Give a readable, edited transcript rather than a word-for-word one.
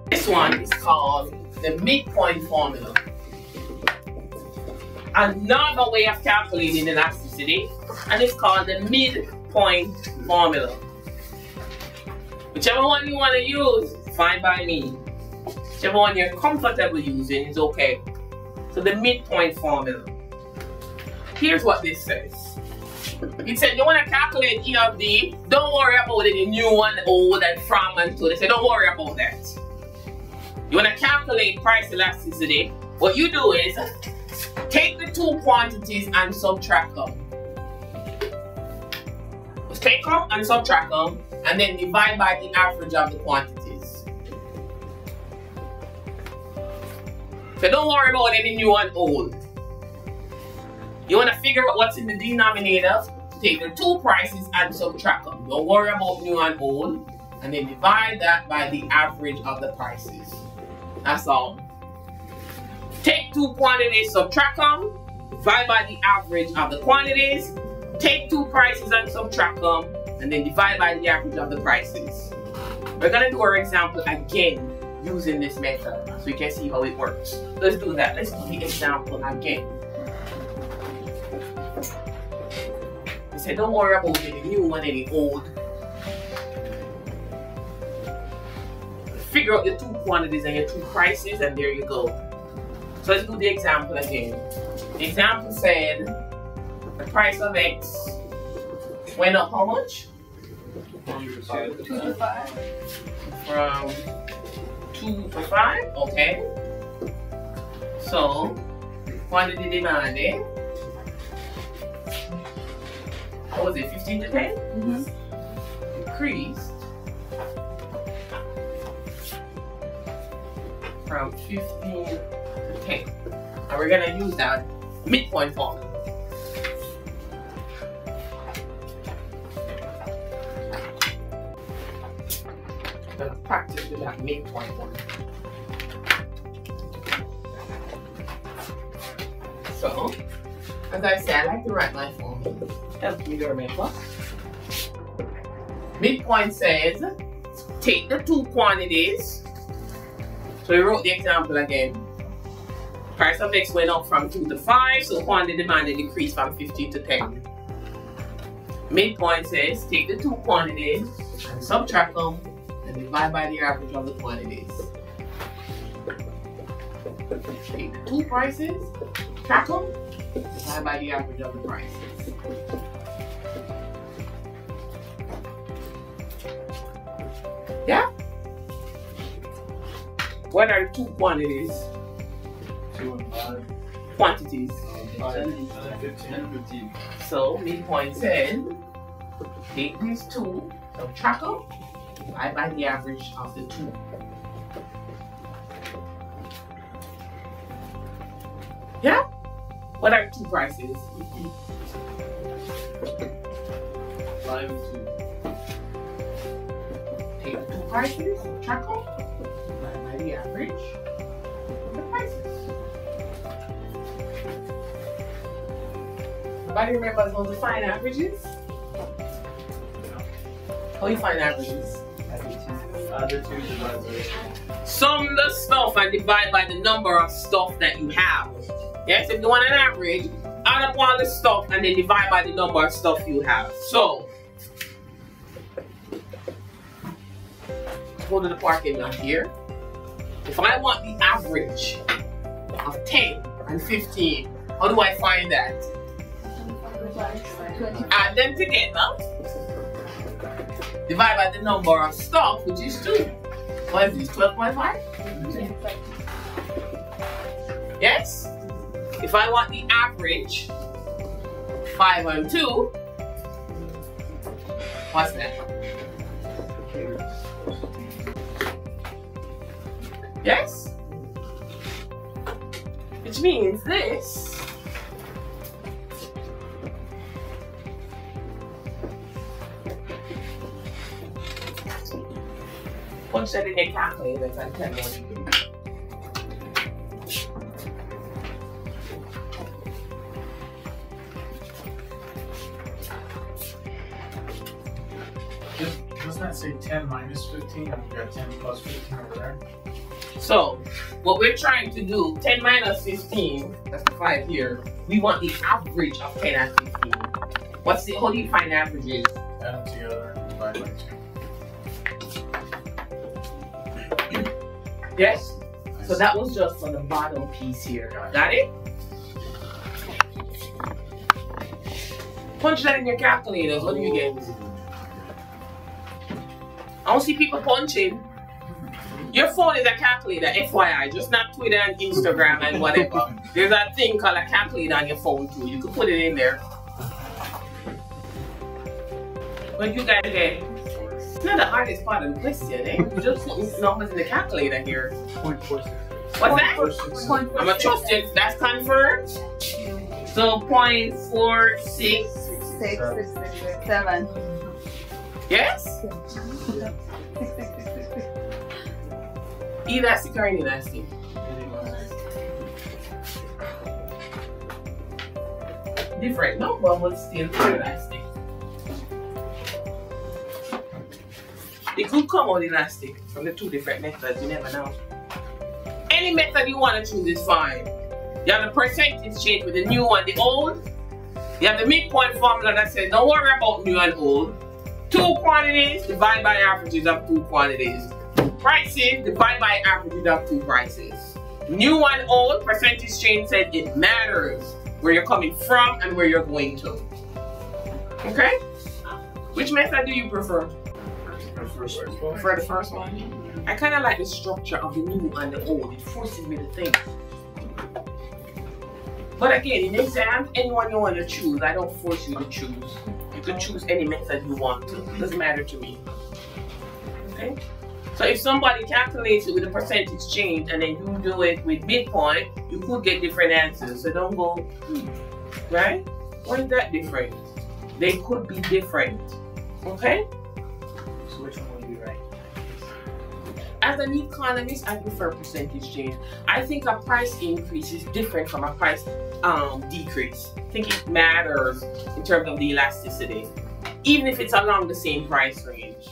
This one is called the midpoint formula. Another way of calculating elasticity, and it's called the midpoint formula. Whichever one you want to use, fine by me. Whichever one you're comfortable using is okay. So the midpoint formula. Here's what this says. It said you want to calculate E of D. Don't worry about it, the new one, old, and from and to. They say don't worry about that. You want to calculate price elasticity. What you do is take the two quantities and subtract them. Just take them and subtract them, and then divide by the average of the quantities. So don't worry about any new and old. You want to figure out what's in the denominator, take the two prices and subtract them. Don't worry about new and old, and then divide that by the average of the prices. That's all. Take two quantities, subtract them, divide by the average of the quantities, take two prices and subtract them, and then divide by the average of the prices. We're going to do our example again using this method so you can see how it works. Let's do that. Let's do the example again. I said don't worry about any new and any old. Figure out your two quantities and your two prices, and there you go. So let's do the example again. The example said the price of X went up how much? From 2 to 5. From 2 to 5, okay. So quantity demanded. What was it, 15 to 10? Mm-hmm. Increased from 15 to 10. And we're going to use that midpoint formula. I'm going to practice with that midpoint one. So, as I said, I like to write my formula. Help me to remember. Midpoint says, take the two quantities. So we wrote the example again. Price of X went up from 2 to 5, so quantity demanded decreased from 15 to 10. Midpoint says, take the two quantities and subtract them and divide by the average of the quantities. Take the two prices, subtract them, divide by the average of the prices. Yeah? What are two quantities? 2 and 5. Quantities. 5 and 15. So midpoint said, take these two, subtract them, divide by the average of the two. Yeah? What are two prices? 5 and 2. Take the two prices, subtract them, divide by the average of the prices. Everybody remembers how to find averages? How you find averages? Add the 2 divided by Sum the stuff and divide by the number of stuff that you have. Yes, if you want an average, add up all the stuff and then divide by the number of stuff you have. So, go to the parking lot here. If I want the average of 10 and 15, how do I find that? Add them together. Divide by the number of stuff, which is 2. What is this, 12.5? Yes? If I want the average, 5 and 2, what's that? Yes? Which means this punch that in your calculator and tell me what you do. Doesn't that say 10 minus 15 and we got 10 plus 15 over there? So, what we're trying to do, 10 minus 15, that's the 5 here. We want the average of 10 and 15. How do you find averages? Add them together, divide by 2. Yes? So that was just for the bottom piece here. Got it? Punch that in your calculators. What do you get? I don't see people punching. Your phone is a calculator, FYI, just not Twitter and Instagram and whatever. There's a thing called a calculator on your phone too. You can put it in there. What you guys get? It's not the hardest part of the question, eh? You just put numbers in the calculator here. 0.46. What's that? I'm gonna trust it. That's confirmed. So 0.467. Yes? Elastic or inelastic? Different number, but still elastic. It could come out elastic from the two different methods, you never know. Any method you want to choose is fine. You have the percentage change with the new and the old. You have the midpoint formula that says don't worry about new and old. Two quantities, divide by averages of two quantities. Prices, divide by averages of two prices. New and old, percentage change said it matters where you're coming from and where you're going to. Okay? Which method do you prefer? Prefer the first one? I kind of like the structure of the new and the old. It forces me to think. But again, in exams, anyone you want to choose, I don't force you to choose. You can choose any method you want to. It doesn't matter to me. Okay? So if somebody calculates it with a percentage change and then you do it with midpoint, you could get different answers. So don't go, right? Why is that different? They could be different. Okay? So which one would be right? As an economist, I prefer percentage change. I think a price increase is different from a price decrease. I think it matters in terms of the elasticity, even if it's along the same price range.